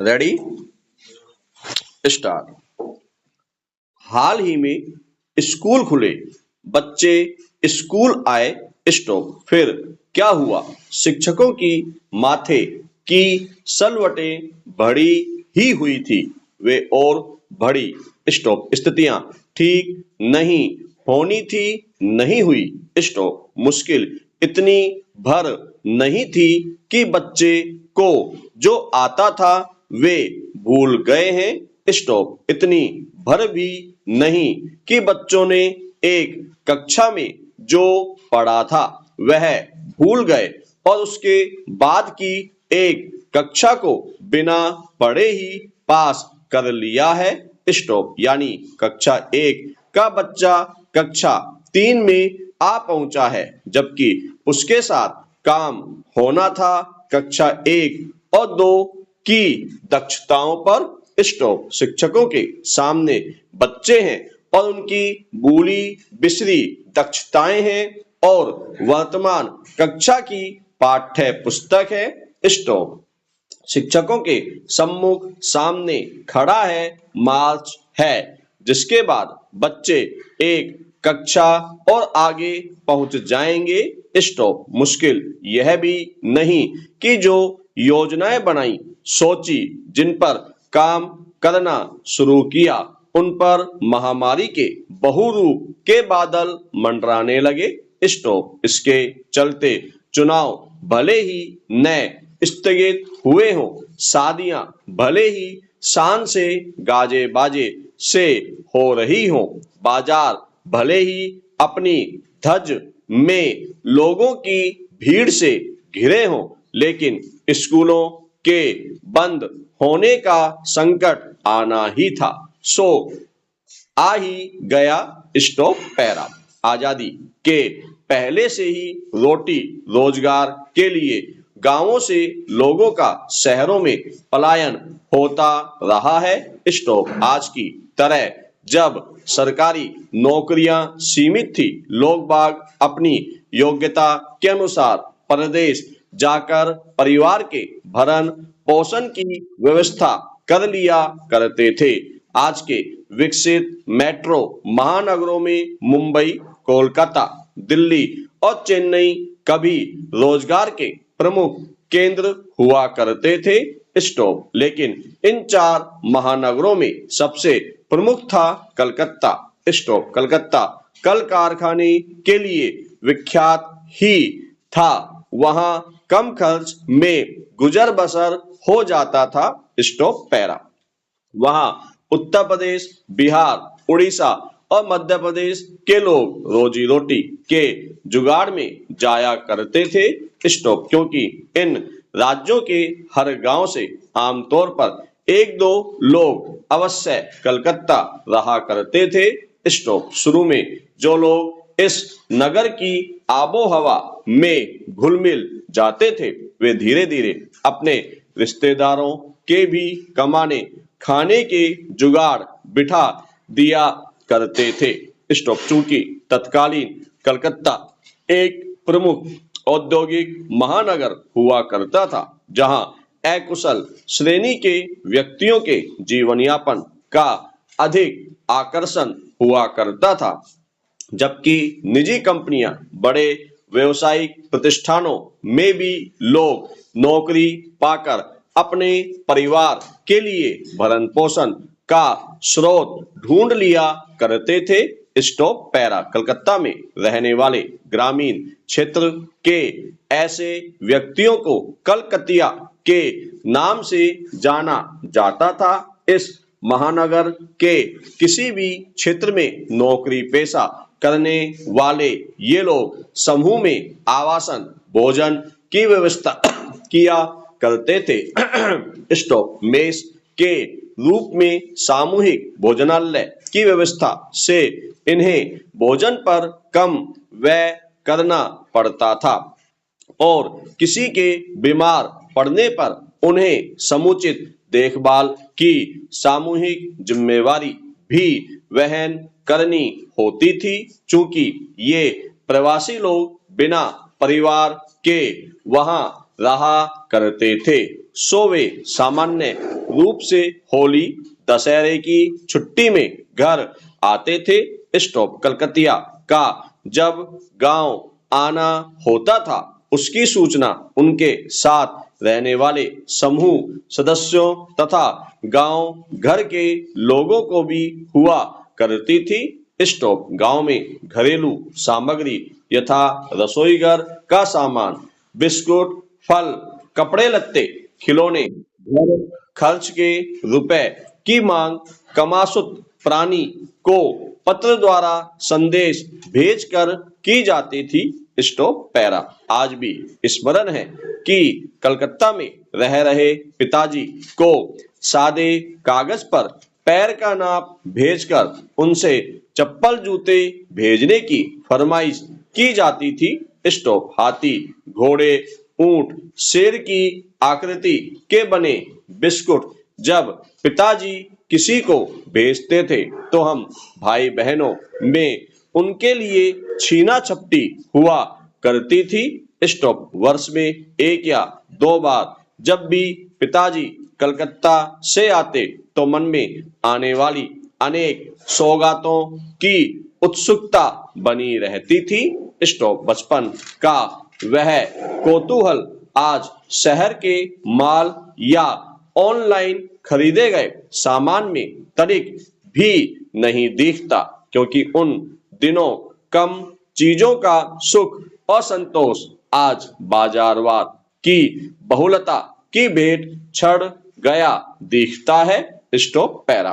Ready start. हाल ही में school खुले, बच्चे स्कूल आए, स्टॉप। फिर क्या हुआ? शिक्षकों की माथे की सलवटें बढ़ी ही हुई थी, वे और बढ़ी, स्टॉप। स्थितियां ठीक नहीं होनी थी, नहीं हुई, स्टॉप। मुश्किल इतनी भर नहीं थी कि बच्चे को जो आता था वे भूल गए हैं, स्टॉप। इतनी भर भी नहीं कि बच्चों ने एक कक्षा में जो पढ़ा था वह भूल गए और उसके बाद की एक कक्षा को बिना पढ़े ही पास कर लिया है, स्टॉप। यानी कक्षा 1 का बच्चा कक्षा 3 में आ पहुंचा है, जबकि उसके साथ काम होना था कक्षा 1 और 2 की दक्षताओं पर, स्टॉप। शिक्षकों के सामने बच्चे हैं और उनकी भूली बिसरी दक्षताएं हैं और वर्तमान कक्षा की पाठ्य पुस्तक है, स्टॉप। शिक्षकों के सम्मुख सामने खड़ा है, मार्च है, जिसके बाद बच्चे एक कक्षा और आगे पहुंच जाएंगे, स्टॉप। मुश्किल यह भी नहीं कि जो योजनाएं बनाई, सोची, जिन पर काम करना शुरू किया, उन पर महामारी के बहुरूप के बादल मंडराने लगे, स्टॉप। इसके चलते चुनाव भले ही नए स्थगित हुए हों, शादियां भले ही शान से गाजे बाजे से हो रही हों, बाजार भले ही अपनी धज में लोगों की भीड़ से घिरे हों, लेकिन स्कूलों के बंद होने का संकट आना ही था, सो आ ही गया, स्टॉप। पैरा। आजादी के पहले से ही रोटी रोजगार के लिए गांवों से लोगों का शहरों में पलायन होता रहा है, स्टॉप। आज की तरह जब सरकारी नौकरियां सीमित थी, लोग बाग अपनी योग्यता के अनुसार परदेश जाकर परिवार के भरण पोषण की व्यवस्था कर लिया करते थे। आज के विकसित मेट्रो महानगरों में मुंबई, कोलकाता, दिल्ली और चेन्नई कभी रोजगार के प्रमुख केंद्र हुआ करते थे, स्टॉप। लेकिन इन 4 महानगरों में सबसे प्रमुख था कलकत्ता, स्टॉप। कलकत्ता कल कारखाने के लिए विख्यात ही था, वहां कम खर्च में गुजर बसर हो जाता था, स्टॉप। पैरा। वहां उत्तर प्रदेश, बिहार, उड़ीसा और मध्य प्रदेश के लोग रोजी रोटी के जुगाड़ में जाया करते थे, स्टॉप। क्योंकि इन राज्यों के हर गांव से आमतौर पर 1-2 लोग अवश्य कलकत्ता रहा करते थे, स्टॉप। शुरू में जो लोग इस नगर की आबो हवा में घुल मिल जाते थे, वे धीरे धीरे अपने रिश्तेदारों के भी कमाने खाने के जुगाड़ बिठा दिया करते थे, स्टॉप। चूंकि तत्कालीन कलकत्ता एक प्रमुख औद्योगिक महानगर हुआ करता था, जहां अकुशल श्रेणी के व्यक्तियों के जीवन यापन का अधिक आकर्षण हुआ करता था, जबकि निजी कंपनियां, बड़े व्यवसायिक प्रतिष्ठानों में भी लोग नौकरी पाकर अपने परिवार के लिए भरण पोषण का स्रोत ढूंढ लिया करते थे, स्टॉप। पैरा। कलकत्ता में रहने वाले ग्रामीण क्षेत्र के ऐसे व्यक्तियों को कलकतिया के नाम से जाना जाता था। इस महानगर के किसी भी क्षेत्र में नौकरी पेशा करने वाले ये लोग समूह में आवासन भोजन की व्यवस्था किया करते थे, स्टॉप। मेस के रूप में सामूहिक भोजनालय की व्यवस्था से इन्हें भोजन पर कम व्यय करना पड़ता था और किसी के बीमार पड़ने पर उन्हें समुचित देखभाल की सामूहिक जिम्मेवारी भी वहन करनी होती थी। चूंकि ये प्रवासी लोग बिना परिवार के वहां रहा करते थे। सो वे सामान्य रूप से होली दशहरे की छुट्टी में घर आते थे। स्टॉप। कलकतिया का जब गांव आना होता था उसकी सूचना उनके साथ रहने वाले समूह सदस्यों तथा गांव घर के लोगों को भी हुआ करती थी। स्टॉप। गांव में घरेलू सामग्री यथा रसोई घर का सामान, बिस्कुट, फल, कपड़े लत्ते, खिलौने, घर खर्च के रुपए की मांग कमासुत प्राणी को पत्र द्वारा संदेश भेजकर की जाती थी। स्टॉप। पैरा। आज भी स्मरण है कि कलकत्ता में रह रहे पिताजी को सादे कागज पर पैर का नाप भेजकर उनसे चप्पल जूते भेजने की फरमाइश की जाती थी। स्टॉप। हाथी, घोड़े, ऊंट, शेर की आकृति के बने बिस्कुट जब पिताजी किसी को भेजते थे तो हम भाई बहनों में उनके लिए छीना झपटी हुआ करती थी। स्टॉप। वर्ष में एक या दो बार जब भी पिताजी कलकत्ता से आते तो मन में आने वाली अनेक सौगातों की उत्सुकता बनी रहती थी। स्टॉप। बचपन का वह कौतूहल आज शहर के माल या ऑनलाइन खरीदे गए सामान में तनिक भी नहीं दिखता, क्योंकि उन दिनों कम चीजों का सुख और संतोष आज बाजारवाद की बहुलता की भेंट चढ़ गया दिखता है। स्टॉप। पैरा।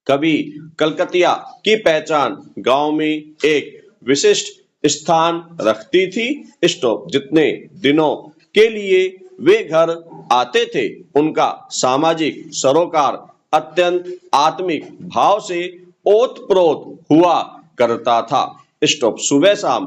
कभी कलकतिया की पहचान गांव में एक विशिष्ट स्थान रखती थी। स्टॉप। जितने दिनों के लिए वे घर आते थे उनका सामाजिक सरोकार अत्यंत आत्मिक भाव से ओतप्रोत हुआ करता था। स्टॉप। सुबह शाम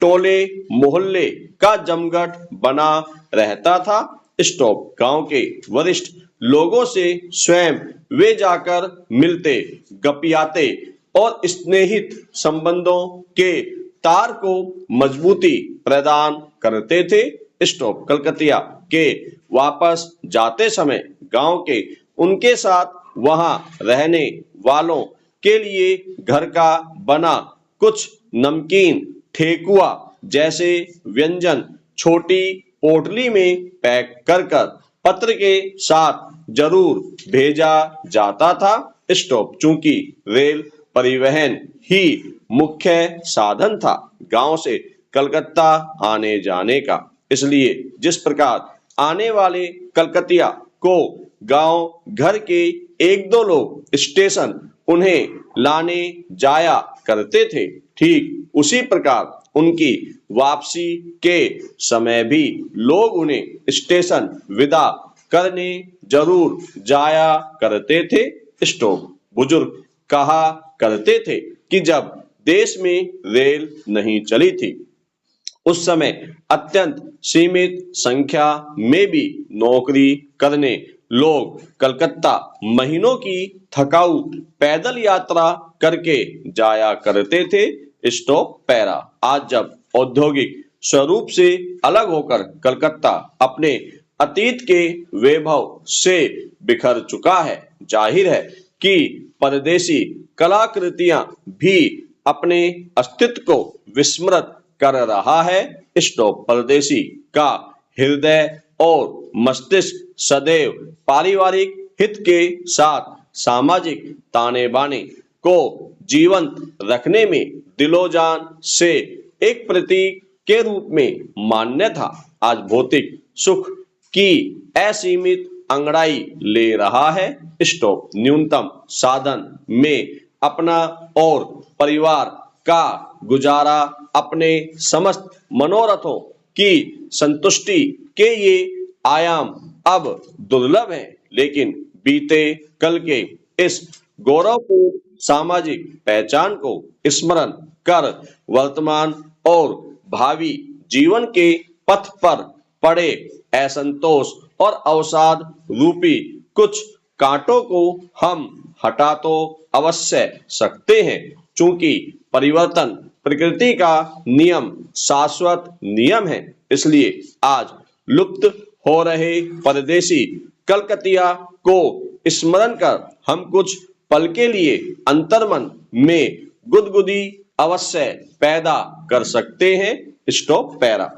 टोले मोहल्ले का जमघट बना रहता था। स्टॉप। गांव के वरिष्ठ लोगों से स्वयं वे जाकर मिलते, गपियाते और स्नेहित संबंधों के तार को मजबूती प्रदान करते थे। स्टॉप। कलकतिया के वापस जाते समय गांव के उनके साथ वहां रहने वालों के लिए घर का बना कुछ नमकीन, ठेकुआ जैसे व्यंजन छोटी पोटली में पैक कर कर पत्र के साथ जरूर भेजा जाता था। स्टॉप। चूंकि रेल परिवहन ही मुख्य साधन था गांव से कलकत्ता आने जाने का, इसलिए जिस प्रकार आने वाले कलकतिया को गांव घर के एक दो लोग स्टेशन उन्हें लाने जाया करते थे, ठीक उसी प्रकार उनकी वापसी के समय भी लोग उन्हें स्टेशन विदा करने जरूर जाया करते थे। स्टॉप। बुजुर्ग कहा करते थे कि जब देश में रेल नहीं चली थी उस समय अत्यंत सीमित संख्या में भी नौकरी करने लोग कलकत्ता महीनों की थकाऊ पैदल यात्रा करके जाया करते थे। स्टॉप। पैरा। आज जब औद्योगिक स्वरूप से अलग होकर कलकत्ता अपने अतीत के वैभव से बिखर चुका है, जाहिर है कि परदेशी कलाकृतियां भी अपने अस्तित्व को विस्मृत कर रहा है। स्टॉप। परदेशी का हृदय और मस्तिष्क सदैव पारिवारिक हित के साथ सामाजिक ताने बाने को जीवंत रखने में दिलोजान से एक प्रतीक के रूप में मान्य था। आज भौतिक सुख की असीमित अंगड़ाई ले रहा है। स्टॉप। न्यूनतम साधन में अपना और परिवार का गुजारा अपने समस्त मनोरथों की संतुष्टि के ये आयाम अब दुर्लभ हैं, लेकिन बीते कल के इस गौरवपूर्ण सामाजिक पहचान को स्मरण कर वर्तमान और भावी जीवन के पथ पर पड़े असंतोष और अवसाद रूपी कुछ कांटों को हम हटा तो अवश्य सकते हैं, चूंकि परिवर्तन प्रकृति का नियम शाश्वत नियम है। इसलिए आज लुप्त हो रहे परदेसी कलकतिया को स्मरण कर हम कुछ पल के लिए अंतर्मन में गुदगुदी अवश्य पैदा कर सकते हैं। Stop para.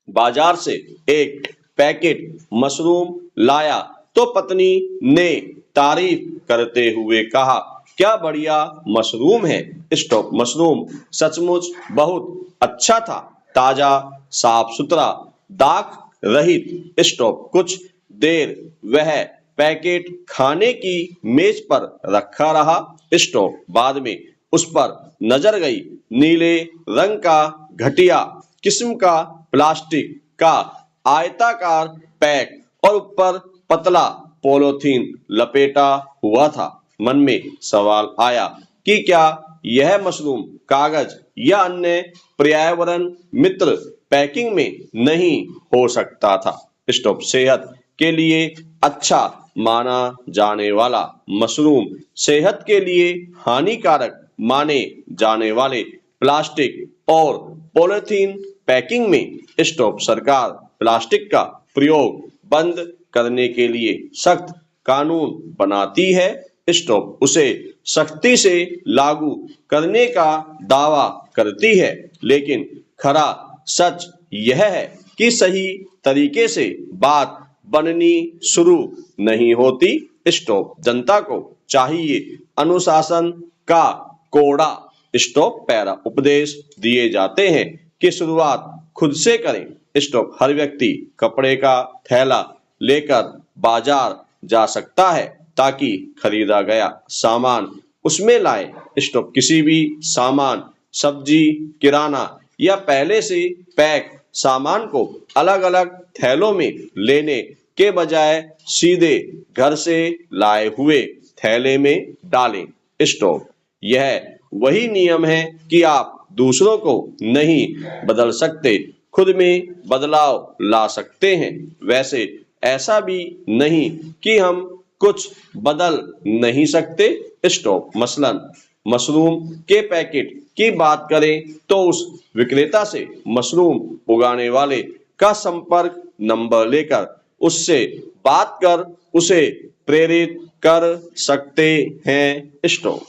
बाजार से एक पैकेट मशरूम लाया तो पत्नी ने तारीफ करते हुए कहा, क्या बढ़िया मशरूम है। स्टॉप। मशरूम सचमुच बहुत अच्छा था, ताजा, साफ सुथरा, दाग रहित। स्टॉप। कुछ देर वह पैकेट खाने की मेज पर रखा रहा। स्टॉप। बाद में उस पर नजर गई। नीले रंग का घटिया किस्म का प्लास्टिक का आयताकार पैक और ऊपर पतला पॉलीथीन लपेटा हुआ था। मन में सवाल आया कि क्या यह मशरूम कागज या अन्य पर्यावरण मित्र पैकिंग में नहीं हो सकता था। स्टॉप। सेहत के लिए अच्छा माना जाने वाला मशरूम सेहत के लिए हानिकारक माने जाने वाले प्लास्टिक और पॉलीथीन पैकिंग में। स्टॉप। सरकार प्लास्टिक का प्रयोग बंद करने के लिए सख्त कानून बनाती है। स्टॉप। उसे सख्ती से लागू करने का दावा करती है, लेकिन खरा सच यह है कि सही तरीके से बात बननी शुरू नहीं होती। स्टॉप। जनता को चाहिए अनुशासन का कोड़ा। Stop para. उपदेश दिए जाते हैं कि शुरुआत खुद से करें। स्टॉप। हर व्यक्ति कपड़े का थैला लेकर बाजार जा सकता है ताकि खरीदा गया सामान उसमें लाए। स्टॉप। किसी भी सामान, सब्जी, किराना या पहले से पैक सामान को अलग अलग थैलों में लेने के बजाय सीधे घर से लाए हुए थैले में डालें। स्टॉप। यह वही नियम है कि आप दूसरों को नहीं बदल सकते, खुद में बदलाव ला सकते हैं। वैसे ऐसा भी नहीं कि हम कुछ बदल नहीं सकते। स्टॉप। मसलन मशरूम के पैकेट की बात करें तो उस विक्रेता से मशरूम उगाने वाले का संपर्क नंबर लेकर उससे बात कर उसे प्रेरित कर सकते हैं। स्टॉप।